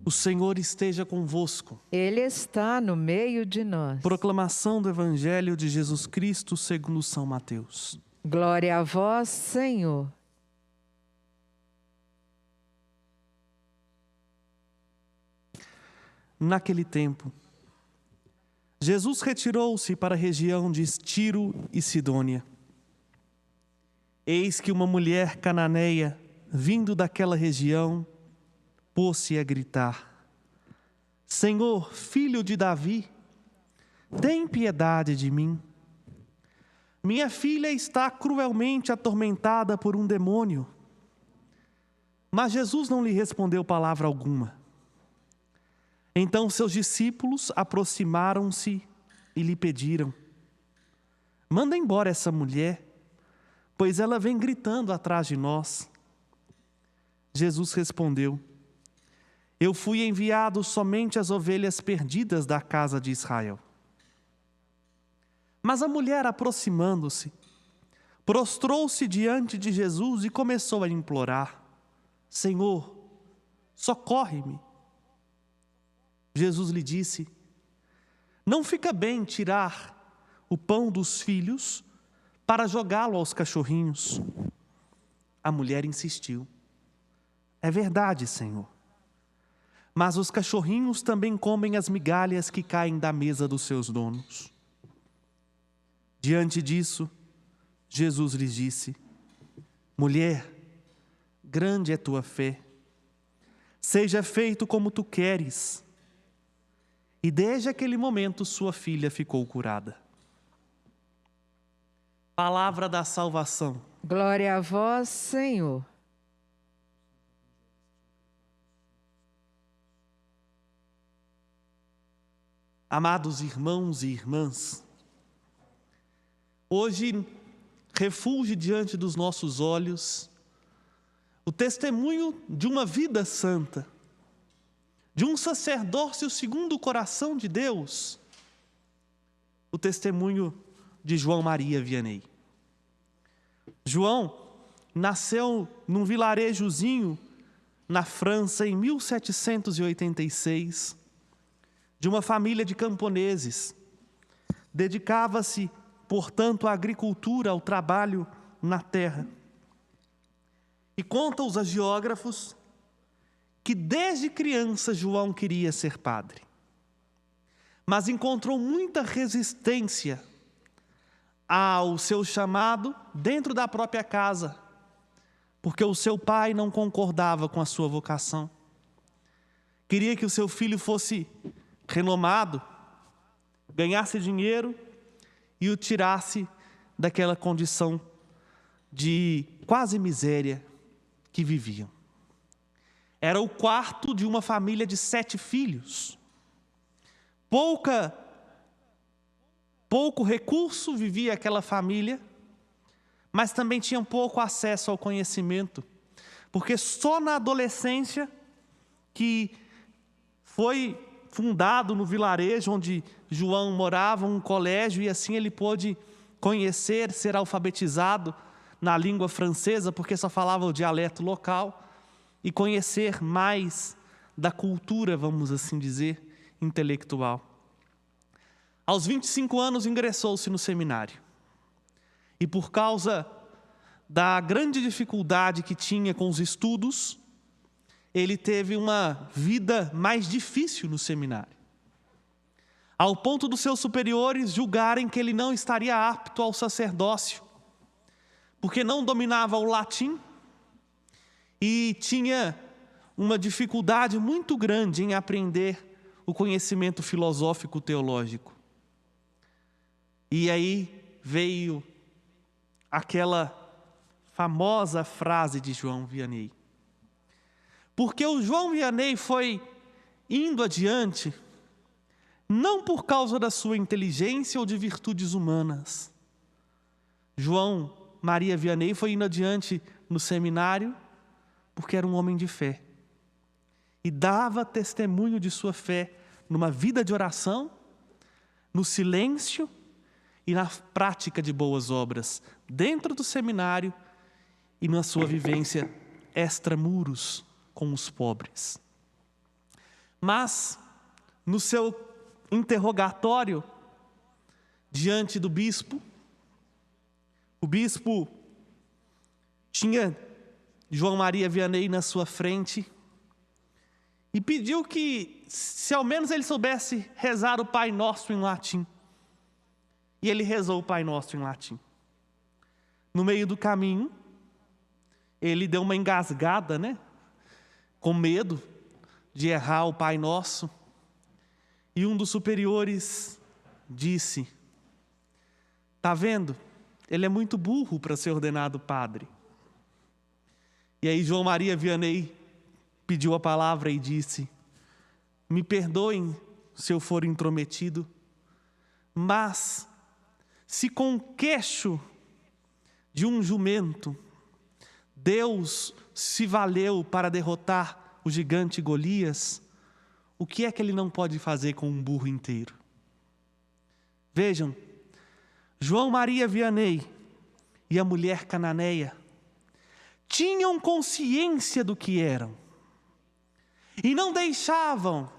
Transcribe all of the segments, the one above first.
O Senhor esteja convosco. Ele está no meio de nós. Proclamação do Evangelho de Jesus Cristo segundo São Mateus. Glória a vós, Senhor. Naquele tempo, Jesus retirou-se para a região de Tiro e Sidônia. Eis que uma mulher cananeia, vindo daquela região, pôs-se a gritar: Senhor, filho de Davi, tem piedade de mim. Minha filha está cruelmente atormentada por um demônio. Mas Jesus não lhe respondeu palavra alguma. Então seus discípulos aproximaram-se e lhe pediram: manda embora essa mulher, pois ela vem gritando atrás de nós. Jesus respondeu: eu fui enviado somente às ovelhas perdidas da casa de Israel. Mas a mulher, aproximando-se, prostrou-se diante de Jesus e começou a implorar: Senhor, socorre-me. Jesus lhe disse: não fica bem tirar o pão dos filhos para jogá-lo aos cachorrinhos. A mulher insistiu: é verdade, Senhor. Mas os cachorrinhos também comem as migalhas que caem da mesa dos seus donos. Diante disso, Jesus lhes disse: mulher, grande é tua fé. Seja feito como tu queres. E desde aquele momento sua filha ficou curada. Palavra da salvação. Glória a vós, Senhor. Amados irmãos e irmãs, hoje refulge diante dos nossos olhos o testemunho de uma vida santa, de um sacerdócio segundo o coração de Deus, o testemunho de João Maria Vianney. João nasceu num vilarejozinho na França em 1786, de uma família de camponeses. Dedicava-se, portanto, à agricultura, ao trabalho na terra. E contam os hagiógrafos que desde criança João queria ser padre, mas encontrou muita resistência ao seu chamado dentro da própria casa, porque o seu pai não concordava com a sua vocação. Queria que o seu filho fosse renomado, ganhasse dinheiro e o tirasse daquela condição de quase miséria que viviam. Era o quarto de uma família de 7 filhos. Pouco recurso vivia aquela família, mas também tinham pouco acesso ao conhecimento, porque só na adolescência que foi fundado no vilarejo onde João morava um colégio, e assim ele pôde conhecer, ser alfabetizado na língua francesa, porque só falava o dialeto local, e conhecer mais da cultura, vamos assim dizer, intelectual. Aos 25 anos ingressou-se no seminário. E por causa da grande dificuldade que tinha com os estudos, ele teve uma vida mais difícil no seminário, ao ponto dos seus superiores julgarem que ele não estaria apto ao sacerdócio, porque não dominava o latim e tinha uma dificuldade muito grande em aprender o conhecimento filosófico teológico. E aí veio aquela famosa frase de João Vianney. Porque o João Vianney foi indo adiante, não por causa da sua inteligência ou de virtudes humanas. João Maria Vianney foi indo adiante no seminário porque era um homem de fé. E dava testemunho de sua fé numa vida de oração, no silêncio e na prática de boas obras, dentro do seminário e na sua vivência extramuros com os pobres. Mas, no seu interrogatório diante do bispo, o bispo tinha João Maria Vianney na sua frente e pediu que, se ao menos ele soubesse rezar o Pai Nosso em latim. E ele rezou o Pai Nosso em latim. No meio do caminho, ele deu uma engasgada, com medo de errar o Pai Nosso. E um dos superiores disse: "Tá vendo? Ele é muito burro para ser ordenado padre." E aí João Maria Vianney pediu a palavra e disse: "Me perdoem se eu for intrometido, mas se com o queixo de um jumento Deus se valeu para derrotar o gigante Golias, o que é que ele não pode fazer com um burro inteiro?" Vejam, João Maria Vianney e a mulher cananeia tinham consciência do que eram e não deixavam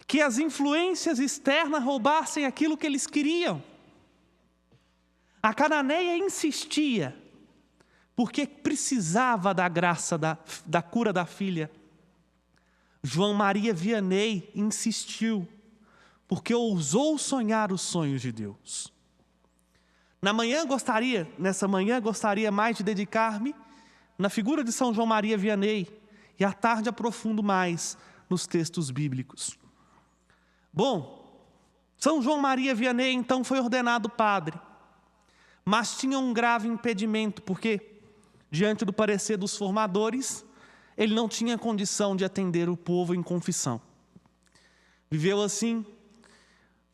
que as influências externas roubassem aquilo que eles queriam. A cananeia insistia, porque precisava da graça da cura da filha. João Maria Vianney insistiu, porque ousou sonhar os sonhos de Deus. Nessa manhã gostaria mais de dedicar-me na figura de São João Maria Vianney, e à tarde aprofundo mais nos textos bíblicos. Bom, São João Maria Vianney então foi ordenado padre, mas tinha um grave impedimento, porque, diante do parecer dos formadores, ele não tinha condição de atender o povo em confissão. Viveu assim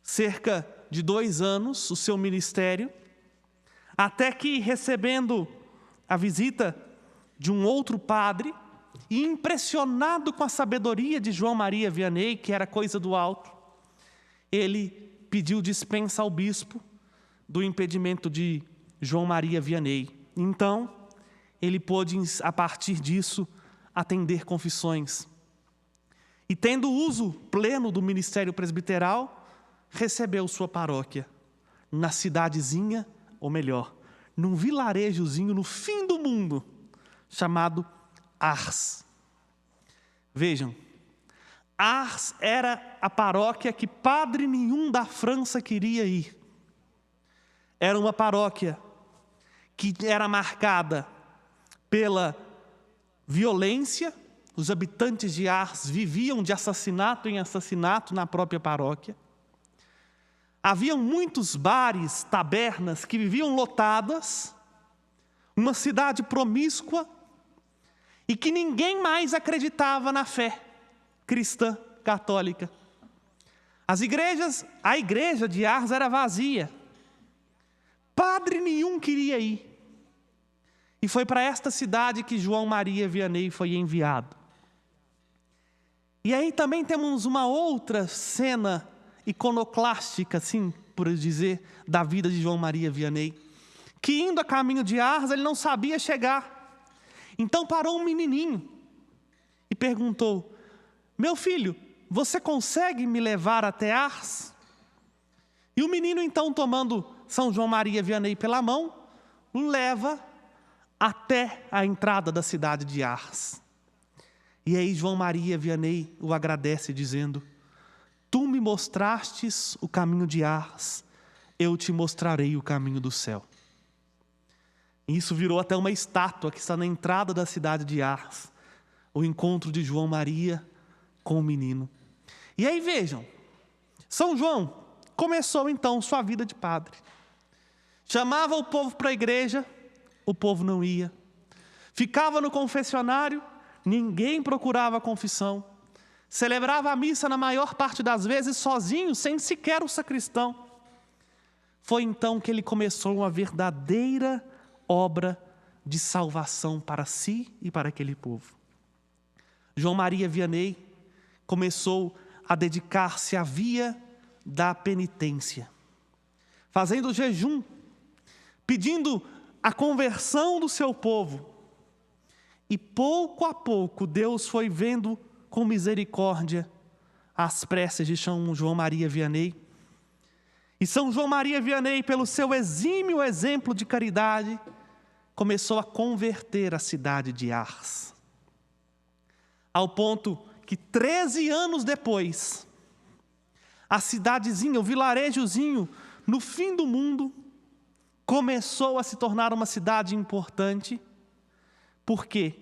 cerca de 2 anos o seu ministério, até que, recebendo a visita de um outro padre, e impressionado com a sabedoria de João Maria Vianney, que era coisa do alto, ele pediu dispensa ao bispo do impedimento de João Maria Vianney. Então, ele pôde, a partir disso, atender confissões. E, tendo uso pleno do ministério presbiteral, recebeu sua paróquia na cidadezinha, ou melhor, num vilarejozinho no fim do mundo, chamado Ars. Vejam, Ars era a paróquia que padre nenhum da França queria ir. Era uma paróquia que era marcada pela violência. Os habitantes de Ars viviam de assassinato em assassinato na própria paróquia. Haviam muitos bares, tabernas que viviam lotadas, uma cidade promíscua, e que ninguém mais acreditava na fé cristã católica. A igreja de Ars era vazia. Padre nenhum queria ir. E foi para esta cidade que João Maria Vianney foi enviado. E aí também temos uma outra cena iconoclástica, assim por dizer, da vida de João Maria Vianney, que indo a caminho de Ars, ele não sabia chegar. Então parou um menininho e perguntou: "Meu filho, você consegue me levar até Ars?" E o menino então, tomando São João Maria Vianney pela mão, o leva até a entrada da cidade de Ars. E aí João Maria Vianney o agradece dizendo: "Tu me mostrastes o caminho de Ars, eu te mostrarei o caminho do céu." E isso virou até uma estátua que está na entrada da cidade de Ars, o encontro de João Maria com o menino. E aí vejam, São João começou então sua vida de padre. Chamava o povo para a igreja, o povo não ia. Ficava no confessionário, ninguém procurava a confissão. Celebrava a missa na maior parte das vezes sozinho, sem sequer o sacristão. Foi então que ele começou uma verdadeira obra de salvação para si e para aquele povo. João Maria Vianney começou a dedicar-se à via da penitência, fazendo jejum, pedindo a conversão do seu povo. E pouco a pouco Deus foi vendo com misericórdia às preces de São João Maria Vianney. E São João Maria Vianney, pelo seu exímio exemplo de caridade, começou a converter a cidade de Ars. Ao ponto que 13 anos depois, a cidadezinha, o vilarejozinho, no fim do mundo, começou a se tornar uma cidade importante. Por quê?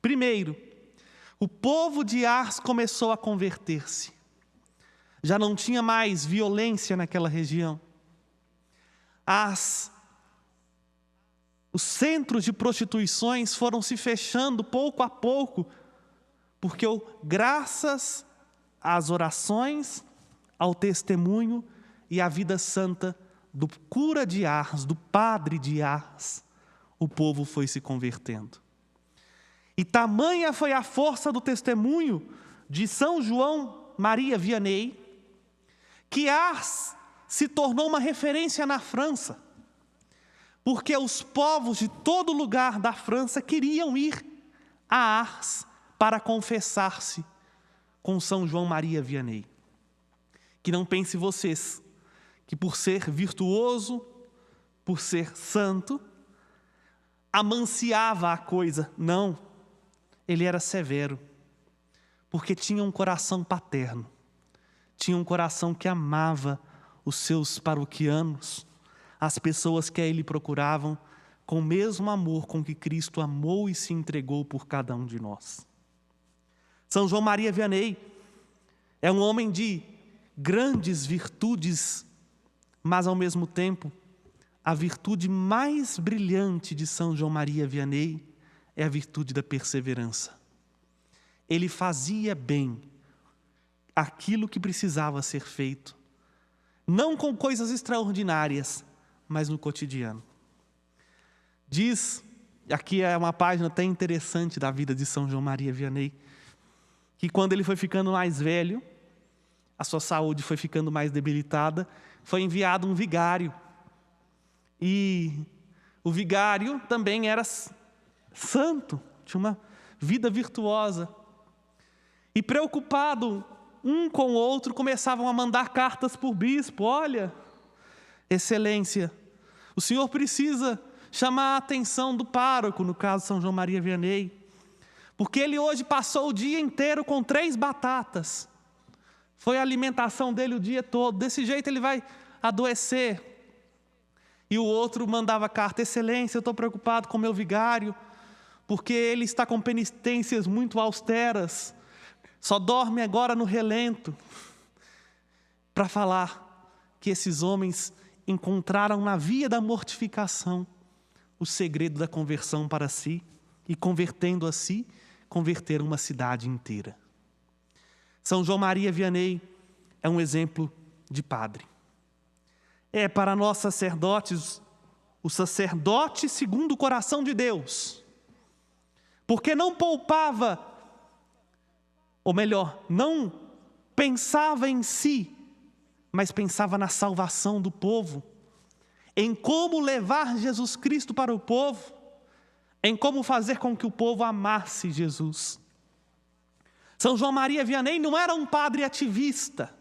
Primeiro, o povo de Ars começou a converter-se. Já não tinha mais violência naquela região. Os centros de prostituições foram se fechando pouco a pouco, porque graças às orações, ao testemunho e à vida santa do cura de Ars, do padre de Ars, o povo foi se convertendo. E tamanha foi a força do testemunho de São João Maria Vianney, que Ars se tornou uma referência na França, porque os povos de todo lugar da França queriam ir a Ars para confessar-se com São João Maria Vianney. Que não pense vocês que por ser virtuoso, por ser santo, amanciava a coisa. Não, ele era severo, porque tinha um coração paterno. Tinha um coração que amava os seus paroquianos, as pessoas que a ele procuravam, com o mesmo amor com que Cristo amou e se entregou por cada um de nós. São João Maria Vianney é um homem de grandes virtudes, mas ao mesmo tempo, a virtude mais brilhante de São João Maria Vianney é a virtude da perseverança. Ele fazia bem aquilo que precisava ser feito, não com coisas extraordinárias, mas no cotidiano. Diz, aqui é uma página até interessante da vida de São João Maria Vianney, que quando ele foi ficando mais velho, a sua saúde foi ficando mais debilitada, foi enviado um vigário. E o vigário também era santo, tinha uma vida virtuosa. E preocupado um com o outro, começavam a mandar cartas por bispo. Olha, excelência, o senhor precisa chamar a atenção do pároco, no caso São João Maria Vianney, porque ele hoje passou o dia inteiro com 3 batatas. Foi a alimentação dele o dia todo, desse jeito ele vai adoecer. E o outro mandava carta: excelência, eu estou preocupado com o meu vigário, porque ele está com penitências muito austeras, só dorme agora no relento. Para falar que esses homens encontraram na via da mortificação o segredo da conversão para si, e convertendo a si, converteram uma cidade inteira. São João Maria Vianney é um exemplo de padre. É para nós sacerdotes, o sacerdote segundo o coração de Deus, porque não poupava, ou melhor, não pensava em si, mas pensava na salvação do povo, em como levar Jesus Cristo para o povo, em como fazer com que o povo amasse Jesus. São João Maria Vianney não era um padre ativista,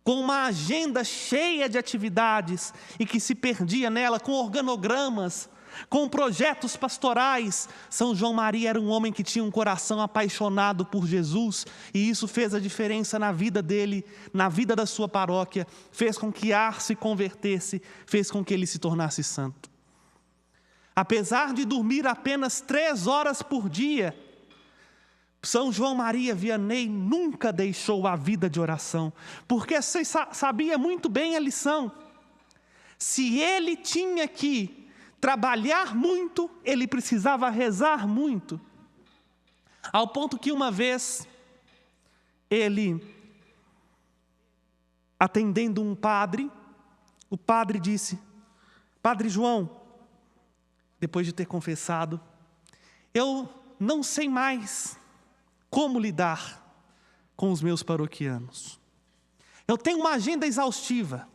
com uma agenda cheia de atividades e que se perdia nela, com organogramas, com projetos pastorais. São João Maria era um homem que tinha um coração apaixonado por Jesus, e isso fez a diferença na vida dele, na vida da sua paróquia, fez com que Ars se convertesse, fez com que ele se tornasse santo. Apesar de dormir apenas 3 horas por dia, São João Maria Vianney nunca deixou a vida de oração, porque você sabia muito bem a lição. Se ele tinha que trabalhar muito, ele precisava rezar muito. Ao ponto que uma vez, ele, atendendo um padre, o padre disse: Padre João, depois de ter confessado, eu não sei mais como lidar com os meus paroquianos. Eu tenho uma agenda exaustiva.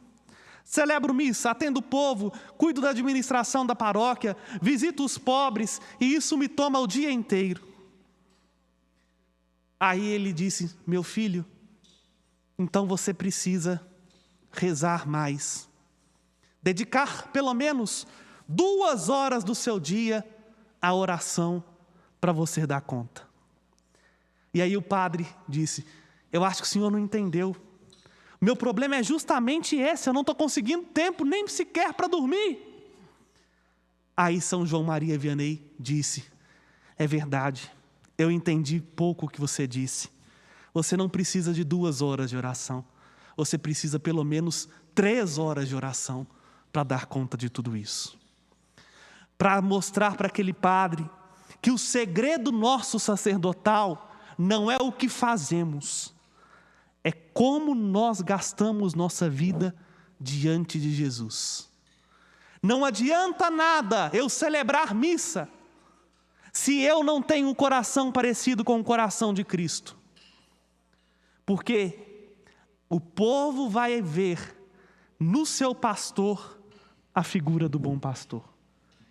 Celebro missa, atendo o povo, cuido da administração da paróquia, visito os pobres, e isso me toma o dia inteiro. Aí ele disse: meu filho, então você precisa rezar mais. Dedicar pelo menos 2 horas do seu dia à oração para você dar conta. E aí o padre disse: eu acho que o senhor não entendeu. Meu problema é justamente esse, eu não estou conseguindo tempo nem sequer para dormir. Aí São João Maria Vianney disse: é verdade, eu entendi pouco o que você disse. Você não precisa de 2 horas de oração. Você precisa pelo menos 3 horas de oração para dar conta de tudo isso. Para mostrar para aquele padre que o segredo nosso sacerdotal não é o que fazemos, é como nós gastamos nossa vida diante de Jesus. Não adianta nada eu celebrar missa se eu não tenho um coração parecido com o coração de Cristo. Porque o povo vai ver no seu pastor a figura do bom pastor.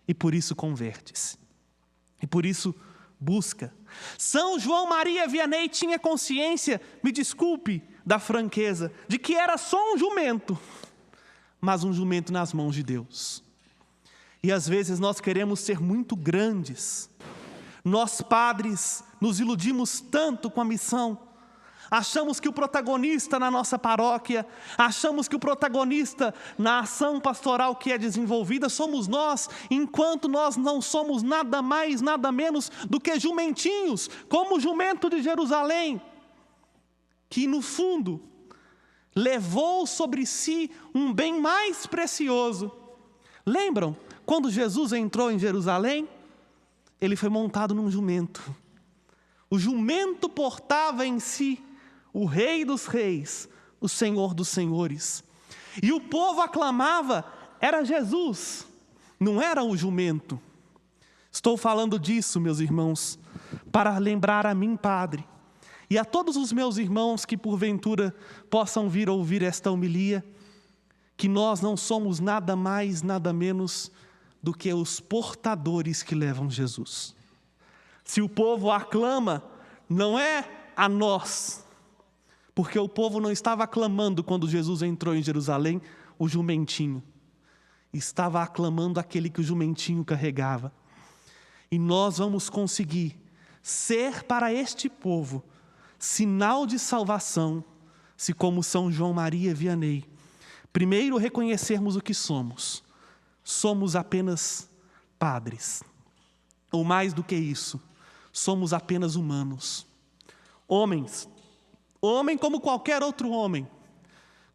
E por isso converte-se. E por isso busca. São João Maria Vianney tinha consciência, me desculpe da franqueza, de que era só um jumento, mas um jumento nas mãos de Deus. E às vezes nós queremos ser muito grandes. Nós padres nos iludimos tanto com a missão. Achamos que o protagonista na nossa paróquia, achamos que o protagonista na ação pastoral que é desenvolvida somos nós, enquanto nós não somos nada mais, nada menos do que jumentinhos, como o jumento de Jerusalém, que no fundo levou sobre si um bem mais precioso. Lembram quando Jesus entrou em Jerusalém? Ele foi montado num jumento. O jumento portava em si o Rei dos Reis, o Senhor dos Senhores. E o povo aclamava, era Jesus, não era o jumento. Estou falando disso, meus irmãos, para lembrar a mim, padre, e a todos os meus irmãos que porventura possam vir ouvir esta homilia, que nós não somos nada mais, nada menos do que os portadores que levam Jesus. Se o povo aclama, não é a nós, porque o povo não estava aclamando quando Jesus entrou em Jerusalém, o jumentinho. Estava aclamando aquele que o jumentinho carregava. E nós vamos conseguir ser para este povo sinal de salvação, se como São João Maria Vianney, primeiro reconhecermos o que somos. Somos apenas padres. Ou mais do que isso, somos apenas humanos. Homens. Homem como qualquer outro homem,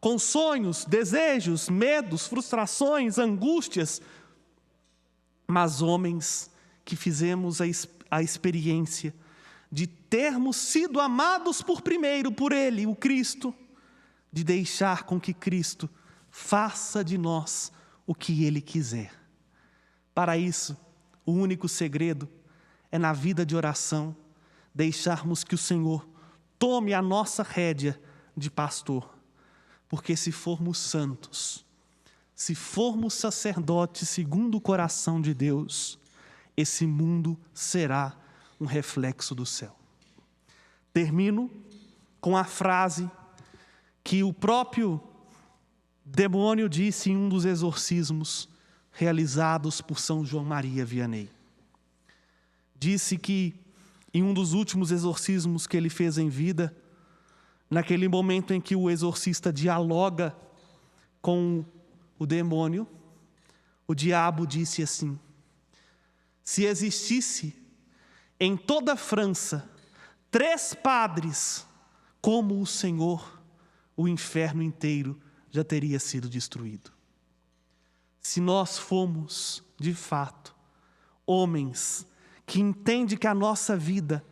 com sonhos, desejos, medos, frustrações, angústias, mas homens que fizemos a experiência de termos sido amados primeiro por Ele, o Cristo, de deixar com que Cristo faça de nós o que Ele quiser. Para isso, o único segredo é na vida de oração, deixarmos que o Senhor tome a nossa rédea de pastor, porque se formos santos, se formos sacerdotes segundo o coração de Deus, esse mundo será um reflexo do céu. Termino com a frase que o próprio demônio disse em um dos exorcismos realizados por São João Maria Vianney. Disse que em um dos últimos exorcismos que ele fez em vida, naquele momento em que o exorcista dialoga com o demônio, o diabo disse assim: se existisse em toda a França 3 padres como o Senhor, o inferno inteiro já teria sido destruído. Se nós formos, de fato, homens que entendem que a nossa vida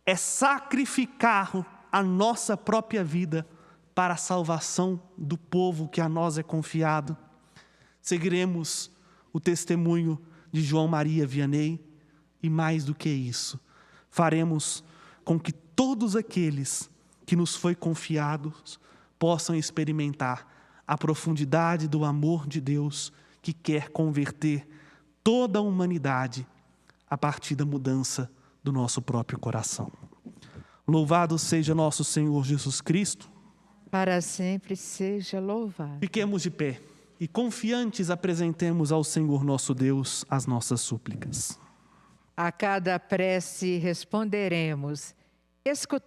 é sacrificar a nossa própria vida para a salvação do povo que a nós é confiado, seguiremos o testemunho de João Maria Vianney e, mais do que isso, faremos com que todos aqueles que nos foi confiados possam experimentar a profundidade do amor de Deus que quer converter toda a humanidade a partir da mudança do nosso próprio coração. Louvado seja nosso Senhor Jesus Cristo. para sempre seja louvado. Fiquemos de pé e confiantes apresentemos ao Senhor nosso Deus as nossas súplicas. A cada prece responderemos: escutai